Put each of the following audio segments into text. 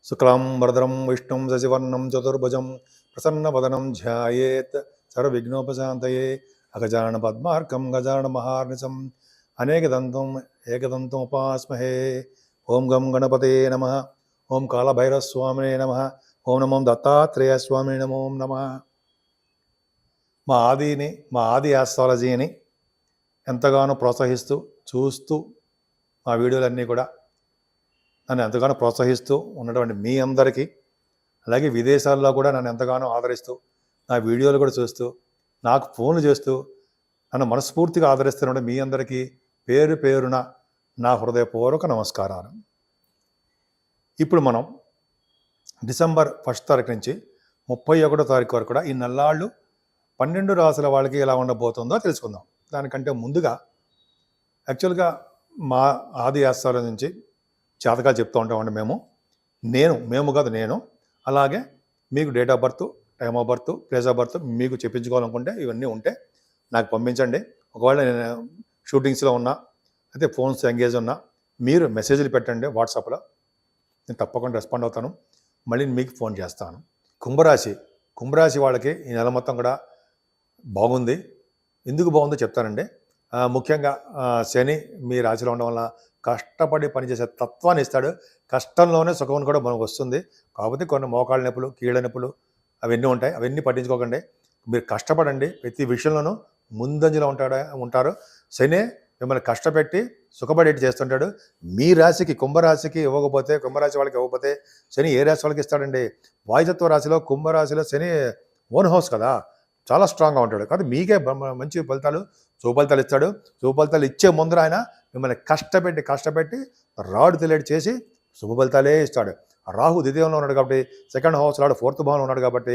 శుక్లాంబరధరం విష్ణుం శశివర్ణం చతుర్భుజం ప్రసన్నవదనం ధ్యాయేత్ సర్వవిఘ్నోపశాంతయే అగజానన పద్మార్కం గజానన మహార్నిశం అనేకదంతం ఏకదంతం ఉపాస్మహే. ఓం గం గణపతే నమః. ఓం కాళభైరవస్వామినే నమః. ఓం నమో దత్తాత్రేయస్వామినే నమో నమః. మా ఆది ఆస్ట్రాలజీని ఎంతగానో ప్రోత్సహిస్తూ చూస్తూ మా వీడియోలన్నీ కూడా నన్ను ఎంతగానో ప్రోత్సహిస్తూ ఉన్నటువంటి మీ అందరికీ, అలాగే విదేశాల్లో కూడా నన్ను ఎంతగానో ఆదరిస్తూ నా వీడియోలు కూడా చూస్తూ నాకు ఫోన్లు చేస్తూ నన్ను మనస్ఫూర్తిగా ఆదరిస్తున్న మీ అందరికీ పేరు పేరున నా హృదయపూర్వక నమస్కారాలు. ఇప్పుడు మనం డిసెంబర్ 1 తారీఖు నుంచి 31 తారీఖు వరకు కూడా ఈ నెల్లాళ్ళు 12 రాసుల వాళ్ళకి ఎలా ఉండబోతుందో తెలుసుకుందాం. దానికంటే ముందుగా యాక్చువల్గా మా ఆది ఆస్థానం నుంచి జాతకాలు చెప్తూ ఉంటామండి నేను అలాగే మీకు date of birth, time of birth, place of birth మీకు చెప్పించుకోవాలనుకుంటే ఇవన్నీ ఉంటే నాకు పంపించండి. ఒకవేళ నేను షూటింగ్స్లో ఉన్నా అయితే ఫోన్స్ ఎంగేజ్ ఉన్నా మీరు మెసేజ్లు పెట్టండి వాట్సాప్లో, నేను తప్పకుండా రెస్పాండ్ అవుతాను, మళ్ళీ మీకు ఫోన్ చేస్తాను. కుంభరాశి వాళ్ళకి ఈ నెల మొత్తం కూడా బాగుంది. ఎందుకు బాగుందో చెప్తానండి. ముఖ్యంగా శని మీ రాశిలో ఉండడం వల్ల కష్టపడి పనిచేసే తత్వాన్ని ఇస్తాడు. కష్టంలోనే సుఖం కూడా మనకు వస్తుంది. కాకపోతే కొన్ని మోకాళ్ళ నొప్పులు, కీళ్ళ నొప్పులు అవన్నీ ఉంటాయి. అవన్నీ పట్టించుకోకండి. మీరు కష్టపడండి. ప్రతి విషయంలోనూ ముందంజలో ఉంటారు. శని మిమ్మల్ని కష్టపెట్టి సుఖపడేటి చేస్తుంటాడు. మీ రాశికి కుంభరాశి వాళ్ళకి ఇవ్వకపోతే శని ఏ రాశి వాళ్ళకి ఇస్తాడండి? వాయుతత్వ రాశిలో కుంభరాశిలో శని ఓన్ హౌస్ కదా, చాలా స్ట్రాంగ్గా ఉంటాడు. కాబట్టి మీకే మంచి ఫలితాలు, సుఫలితాలు ఇస్తాడు. సుఫలితాలు ఇచ్చే ముందర ఆయన మిమ్మల్ని కష్టపెట్టి రాడు తెలియడు చేసి శుభ ఫలితాలే ఇస్తాడు. రాహు ద్వితీయంలో ఉన్నాడు కాబట్టి, సెకండ్ హౌస్ రాడు 4th భావంలో ఉన్నాడు కాబట్టి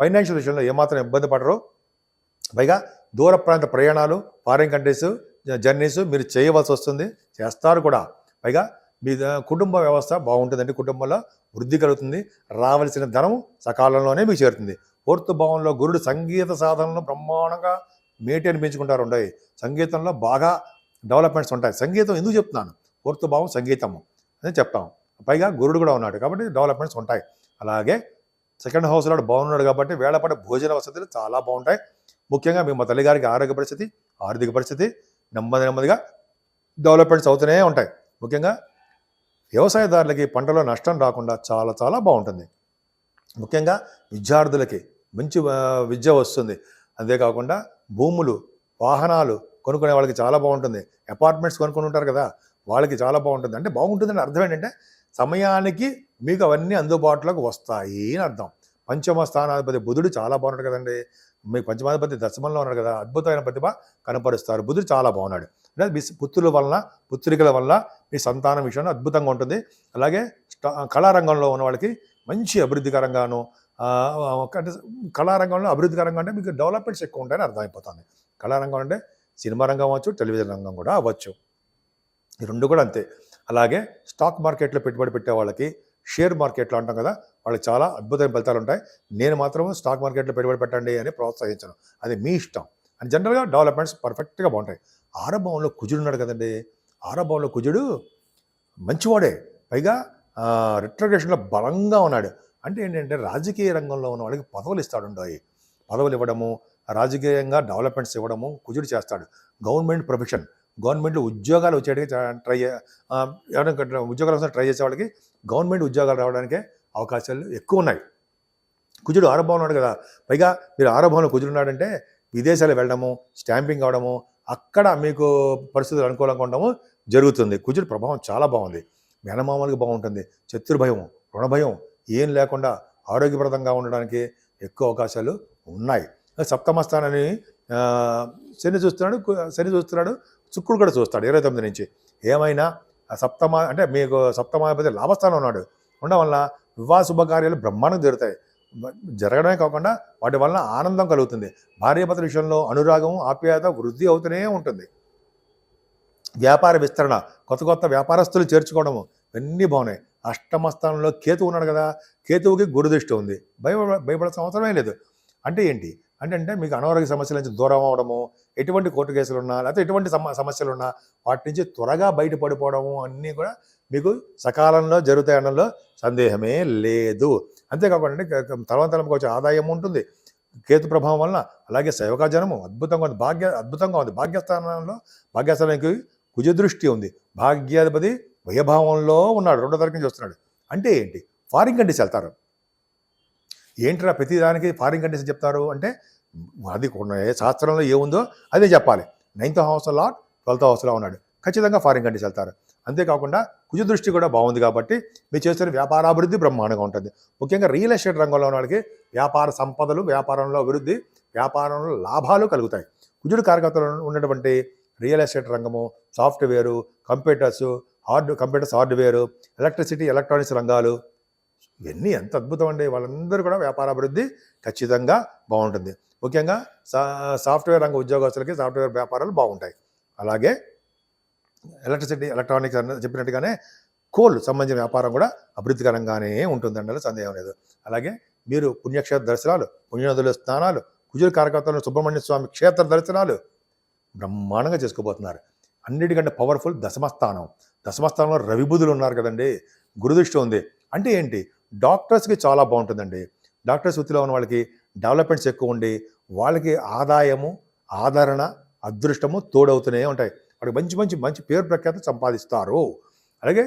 ఫైనాన్షియల్ విషయంలో ఏమాత్రం ఇబ్బంది పడరు. పైగా దూర ప్రాంత ప్రయాణాలు, ఫారిన్ కంట్రీస్ జర్నీస్ మీరు చేయవలసి వస్తుంది, చేస్తారు కూడా. పైగా మీ కుటుంబ వ్యవస్థ బాగుంటుందండి. కుటుంబంలో వృద్ధి కలుగుతుంది. రావలసిన ధనం సకాలంలోనే మీకు చేరుతుంది. 4th భావంలో గురుడు సంగీత సాధనలో బ్రహ్మాండంగా మేటి అనిపించుకుంటారు. ఉంటాయి సంగీతంలో బాగా డెవలప్మెంట్స్ ఉంటాయి. సంగీతం ఎందుకు చెప్తున్నాను? 4th భావం సంగీతము అని చెప్తాం. పైగా గురుడు కూడా ఉన్నాడు కాబట్టి డెవలప్మెంట్స్ ఉంటాయి. అలాగే సెకండ్ హౌస్లో బాగున్నాడు కాబట్టి వేళపడే భోజన వసతులు చాలా బాగుంటాయి. ముఖ్యంగా మీ మా తల్లిగారికి ఆరోగ్య పరిస్థితి, ఆర్థిక పరిస్థితి నెమ్మదిగా డెవలప్మెంట్స్ అవుతూనే ఉంటాయి. ముఖ్యంగా వ్యవసాయదారులకి పంటలో నష్టం రాకుండా చాలా బాగుంటుంది. ముఖ్యంగా విద్యార్థులకి మంచి విద్య వస్తుంది. అంతేకాకుండా భూములు, వాహనాలు కొనుక్కునే వాళ్ళకి చాలా బాగుంటుంది. అపార్ట్మెంట్స్ కొనుక్కొని ఉంటారు కదా, వాళ్ళకి చాలా బాగుంటుంది. అంటే బాగుంటుందని అర్థం ఏంటంటే సమయానికి మీకు అవన్నీ అందుబాటులోకి వస్తాయి అని అర్థం. పంచమ స్థానాధిపతి బుధుడు చాలా బాగున్నాడు కదండి. మీకు పంచమాధిపతి దశమంలో ఉన్నాడు కదా, అద్భుతమైన ప్రతిభ కనపరుస్తారు. బుధుడు చాలా బాగున్నాడు. అంటే మీ పుత్రికల వల్ల మీ సంతానం విషయంలో అద్భుతంగా ఉంటుంది. అలాగే కళారంగంలో ఉన్న వాళ్ళకి మంచి అభివృద్ధికరంగాను, అంటే కళారంగంలో అభివృద్ధికరంగా అంటే మీకు డెవలప్మెంట్స్ ఎక్కువ ఉంటాయని అర్థమైపోతుంది. కళారంగం అంటే సినిమా రంగం అవ్వచ్చు, టెలివిజన్ రంగం కూడా అవ్వచ్చు. ఈ రెండు కూడా అంతే. అలాగే స్టాక్ మార్కెట్లో పెట్టుబడి పెట్టే వాళ్ళకి, షేర్ మార్కెట్లో అంటాం కదా, వాళ్ళకి చాలా అద్భుతమైన ఫలితాలు ఉంటాయి. నేను మాత్రం స్టాక్ మార్కెట్లో పెట్టుబడి పెట్టండి అని ప్రోత్సహించను, అది మీ ఇష్టం. అని జనరల్గా డెవలప్మెంట్స్ పర్ఫెక్ట్గా బాగుంటాయి. ఆరంభంలో కుజుడు ఉన్నాడు కదండి. ఆరంభంలో కుజుడు మంచివాడే, పైగా రిట్రగ్రేషన్లో బలంగా ఉన్నాడు. అంటే ఏంటంటే రాజకీయ రంగంలో ఉన్న వాళ్ళకి పదవులు ఇస్తాడుంటాయి. పదవులు ఇవ్వడము, రాజకీయంగా డెవలప్మెంట్స్ ఇవ్వడము కుజుడు చేస్తాడు. గవర్నమెంట్లో ఉద్యోగాలు వచ్చేటికి ఉద్యోగాల కోసం ట్రై చేసే వాళ్ళకి గవర్నమెంట్ ఉద్యోగాలు రావడానికే అవకాశాలు ఎక్కువ ఉన్నాయి. కుజుడు ఆరంభంలో ఉన్నాడు కదా, పైగా మీరు ఆరంభంలో కుజుడు ఉన్నాడంటే విదేశాలు వెళ్ళడము, స్టాంపింగ్ అవడము, అక్కడ మీకు పరిస్థితులు అనుకూలంగా ఉండడము జరుగుతుంది. కుజుడు ప్రభావం చాలా బాగుంది. మేనమామలకి బాగుంటుంది. శత్రుభయం, రుణభయం ఏం లేకుండా ఆరోగ్యప్రదంగా ఉండడానికి ఎక్కువ అవకాశాలు ఉన్నాయి. సప్తమ స్థానాన్ని శని చూస్తున్నాడు, శుక్రుడు కూడా చూస్తాడు 29 నుంచి. ఏమైనా అంటే మీకు సప్తమాధిపతి లాభస్థానం ఉన్నాడు. ఉండడం వల్ల వివాహ శుభకార్యాలు బ్రహ్మాండం జరగడమే కాకుండా వాటి వల్ల ఆనందం కలుగుతుంది. భార్యాభర్తల విషయంలో అనురాగం, ఆప్యాయత వృద్ధి అవుతూనే ఉంటుంది. వ్యాపార విస్తరణ, కొత్త వ్యాపారస్తులు చేర్చుకోవడము ఇవన్నీ బాగున్నాయి. అష్టమ స్థానంలో కేతువు ఉన్నాడు కదా, కేతువుకి గురుదృష్టి ఉంది. భయపడాల్సిన అవసరమే లేదు. అంటే ఏంటి? అంటే మీకు అనారోగ్య సమస్యల నుంచి దూరం అవడము, ఎటువంటి కోర్టు కేసులు ఉన్నా లేకపోతే ఎటువంటి సమస్యలు ఉన్నా వాటి నుంచి త్వరగా బయటపడిపోవడము అన్నీ కూడా మీకు సకాలంలో జరుగుతాయి అనడంలో సందేహమే లేదు. అంతేకాకుండా తలవంతలకు వచ్చే ఆదాయం ఉంటుంది కేతు ప్రభావం వలన. అలాగే శైవకాజనము అద్భుతంగా ఉంది, అద్భుతంగా ఉంది. భాగ్యస్థానానికి కుజదృష్టి ఉంది. భాగ్యాధిపతి వ్యయభావంలో ఉన్నాడు, 2వ తారీఖు నుంచి వస్తున్నాడు. అంటే ఏంటి? ఫారిన్ కంట్రీస్ వెళ్తారు. ఏంట్రా ప్రతిదానికి ఫారిన్ కంట్రీస్ చెప్తారు అంటే అది శాస్త్రంలో ఏముందో అదే చెప్పాలి. 9th హౌస్లో 12th హౌస్లో ఉన్నాడు, ఖచ్చితంగా ఫారిన్ కంట్రీస్ వెళ్తారు. అంతేకాకుండా కుజ దృష్టి కూడా బాగుంది కాబట్టి మీరు చేస్తున్న వ్యాపారాభివృద్ధి బ్రహ్మాండంగా ఉంటుంది. ముఖ్యంగా రియల్ ఎస్టేట్ రంగంలో ఉన్న వాళ్ళకి వ్యాపార సంపదలు, వ్యాపారంలో అభివృద్ధి, వ్యాపారంలో లాభాలు కలుగుతాయి. కుజుడు కారకత్వంలో ఉన్నటువంటి రియల్ ఎస్టేట్ రంగము, software, computers hardware, electricity, electronics రంగాలు, ఇవన్నీ ఎంత అద్భుతం అండి. వాళ్ళందరూ కూడా వ్యాపారాభివృద్ధి ఖచ్చితంగా బాగుంటుంది. ముఖ్యంగా సాఫ్ట్వేర్ రంగ ఉద్యోగస్తులకి సాఫ్ట్వేర్ వ్యాపారాలు బాగుంటాయి. అలాగే ఎలక్ట్రిసిటీ, ఎలక్ట్రానిక్స్ చెప్పినట్టుగానే కోల్ సంబంధించిన వ్యాపారం కూడా అభివృద్ధికరంగానే ఉంటుంది అందులో సందేహం లేదు. అలాగే మీరు పుణ్యక్షేత్ర దర్శనాలు, పుణ్యనదుల స్నానాలు, కుజుల కారకత్వంలో సుబ్రహ్మణ్య స్వామి క్షేత్ర దర్శనాలు బ్రహ్మాండంగా చేసుకోబోతున్నారు. అన్నిటికంటే పవర్ఫుల్ దశమస్థానంలో రవి బుధులు ఉన్నారు కదండి, గురుదృష్టి ఉంది. అంటే ఏంటి? డాక్టర్స్కి చాలా బాగుంటుందండి. డాక్టర్స్ వృత్తిలో ఉన్న వాళ్ళకి డెవలప్మెంట్స్ ఎక్కువ ఉండి వాళ్ళకి ఆదాయము, ఆదరణ, అదృష్టము తోడవుతూనే ఉంటాయి. వాడికి మంచి పేరు ప్రఖ్యాతి సంపాదిస్తారు. అలాగే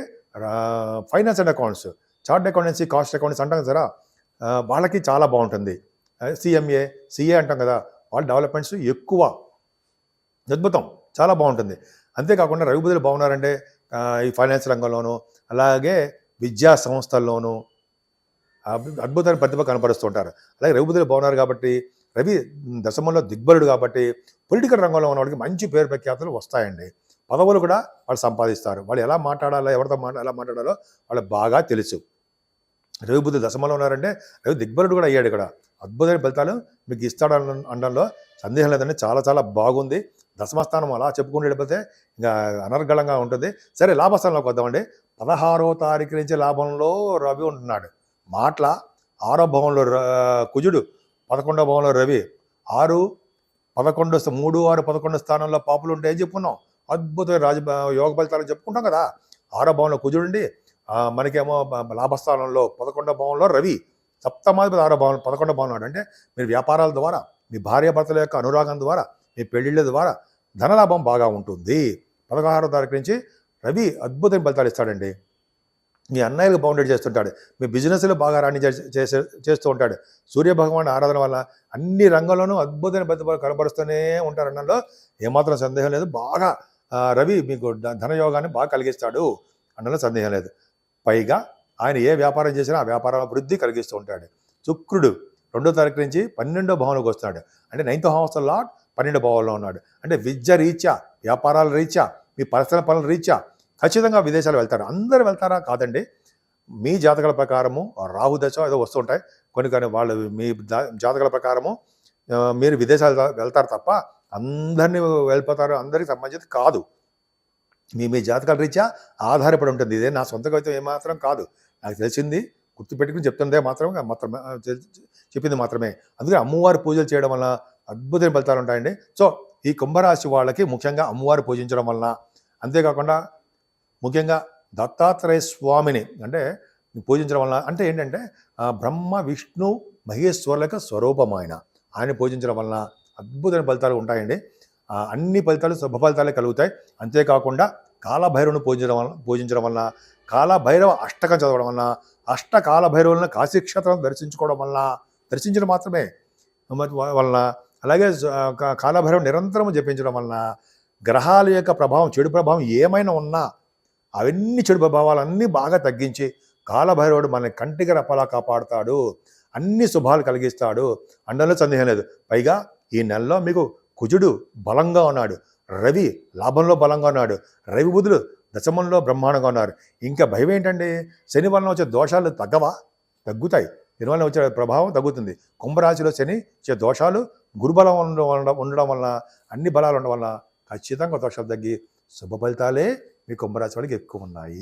finance and accounts, chart accountancy, cost accounts అంటాం కదా, వాళ్ళకి చాలా బాగుంటుంది. సిఏ అంటాం కదా, వాళ్ళ డెవలప్మెంట్స్ ఎక్కువ, అద్భుతం, చాలా బాగుంటుంది. అంతేకాకుండా రవి బుధులు బాగున్నారంటే ఈ ఫైనాన్స్ రంగంలోనూ అలాగే విద్యా సంస్థల్లోనూ అద్భుతమైన ప్రతిభ కనపరుస్తుంటారు. అలాగే రవి బుధులు బాగున్నారు కాబట్టి, రవి దశమంలో దిగ్బలుడు కాబట్టి పొలిటికల్ రంగంలో ఉన్న వాళ్ళకి మంచి పేరు ప్రఖ్యాతులు వస్తాయండి. పదవులు కూడా వాళ్ళు సంపాదిస్తారు. వాళ్ళు ఎలా మాట్లాడాలో, ఎవరితో ఎలా మాట్లాడాలో వాళ్ళకి బాగా తెలుసు. రవి బుధులు దశమంలో ఉన్నారంటే రవి దిగ్బలుడు కూడా అయ్యాడు. ఇక్కడ అద్భుతమైన ఫలితాలు మీకు ఇస్తాడు అనడంలో సందేహం లేదండి. చాలా బాగుంది. దశమస్థానం అలా చెప్పుకుంటూ వెళ్ళిపోతే ఇంకా అనర్గళంగా ఉంటుంది. సరే, లాభస్థానంలోకి వద్దామండి. 16వ తారీఖు నుంచి లాభంలో రవి ఉంటున్నాడు. మాటల 6వ భావంలో కుజుడు, 11వ భావంలో రవి, 6, 11, 3, 6, 11 స్థానంలో పాపులు ఉంటే ఏం చెప్పుకున్నాం? అద్భుతమైన యోగ ఫలితాలు చెప్పుకుంటాం కదా. 6వ భావంలో కుజుడుండి మనకేమో లాభస్థానంలో 11వ భావంలో రవి, సప్తమాధిపతి 6వ భావంలో 11వ భావంలో. అంటే మీరు వ్యాపారాల ద్వారా, మీ భార్యాభర్తల యొక్క అనురాగం ద్వారా, మీ పెళ్లిళ్ళ ద్వారా ధనలాభం బాగా ఉంటుంది. 16వ తారీఖు నుంచి రవి అద్భుతమైన ఫలితాలు ఇస్తాడండి. మీ అన్నయ్యలకు బౌండెడ్ చేస్తుంటాడు, మీ బిజినెస్లో బాగా రాణి చేస్తూ ఉంటాడు. సూర్యభగవాన్ ఆరాధన వల్ల అన్ని రంగంలోనూ అద్భుతమైన ప్రతిభలు కనబరుస్తూనే ఉంటారు అనడంలో ఏమాత్రం సందేహం లేదు. బాగా రవి మీకు ధనయోగాన్ని బాగా కలిగిస్తాడు అనడంలో సందేహం లేదు. పైగా ఆయన ఏ వ్యాపారం చేసినా ఆ వ్యాపారం అభివృద్ధి కలిగిస్తూ ఉంటాడు. శుక్రుడు 2వ తారీఖు నుంచి 12వ భావంలోకి వస్తున్నాడు. అంటే 9th హౌస్ లార్డ్ 12వ భావంలో ఉన్నాడు. అంటే విద్య రీత్యా, వ్యాపారాల రీత్యా, మీ పర్సనల్ పనుల రీత్యా ఖచ్చితంగా విదేశాలు వెళ్తారు. అందరూ వెళ్తారా? కాదండి. మీ జాతకాల ప్రకారము రాహు దశ ఏదో వస్తుంటాయి కొన్ని వాళ్ళు మీ జాతకాల ప్రకారము మీరు విదేశాలు వెళ్తారు తప్ప అందరినీ వెళ్ళిపోతారు, అందరికి సంబంధించి కాదు. మీ జాతకాల రీత్యా ఆధారపడి ఉంటుంది. ఇదే నా సొంత కవిత్వం ఏమాత్రం కాదు, నాకు తెలిసింది గుర్తుపెట్టుకుని చెప్తుందే చెప్పింది మాత్రమే. అందుకే అమ్మవారి పూజలు చేయడం వల్ల అద్భుతమైన ఫలితాలు ఉంటాయండి. సో ఈ కుంభరాశి వాళ్ళకి ముఖ్యంగా అమ్మవారి పూజించడం వలన, అంతేకాకుండా ముఖ్యంగా దత్తాత్రేయ స్వామిని అంటే పూజించడం వలన, అంటే ఏంటంటే బ్రహ్మ విష్ణు మహేశ్వరులకు స్వరూపం ఆయన పూజించడం వలన అద్భుతమైన ఫలితాలు ఉంటాయండి. అన్ని ఫలితాలు శుభ ఫలితాలే కలుగుతాయి. అంతేకాకుండా కాలభైరవుని పూజించడం వలన, కాలభైరవ అష్టకం చదవడం వలన, కాలభైరవులను కాశీక్షేత్రం దర్శించడం మాత్రమే వలన, అలాగే కాలభైరవం నిరంతరం జపించడం వలన గ్రహాల యొక్క ప్రభావం, చెడు ప్రభావం ఏమైనా ఉన్నా అవన్నీ చెడు ప్రభావాలన్నీ బాగా తగ్గించి కాలభైరవుడు మన కంటికి రెప్పలా కాపాడుతాడు, అన్ని శుభాలు కలిగిస్తాడు అనడంలో సందేహం లేదు. పైగా ఈ నెలలో మీకు కుజుడు బలంగా ఉన్నాడు, రవి లాభంలో బలంగా ఉన్నాడు, రవి బుధులు దశమంలో బ్రహ్మాండంగా ఉన్నారు. ఇంకా భయం ఏంటండి? శని వలన వచ్చే దోషాలు తగ్గుతాయి, దీనివల్ల వచ్చే ప్రభావం తగ్గుతుంది. కుంభరాశిలో శని వచ్చే దోషాలు గురుబలం ఉండడం వలన, అన్ని బలాలు ఉండడం వలన ఖచ్చితంగా దోషాలు తగ్గి శుభ ఫలితాలే మీ కుంభరాశి వాళ్ళకి ఎక్కువ ఉన్నాయి.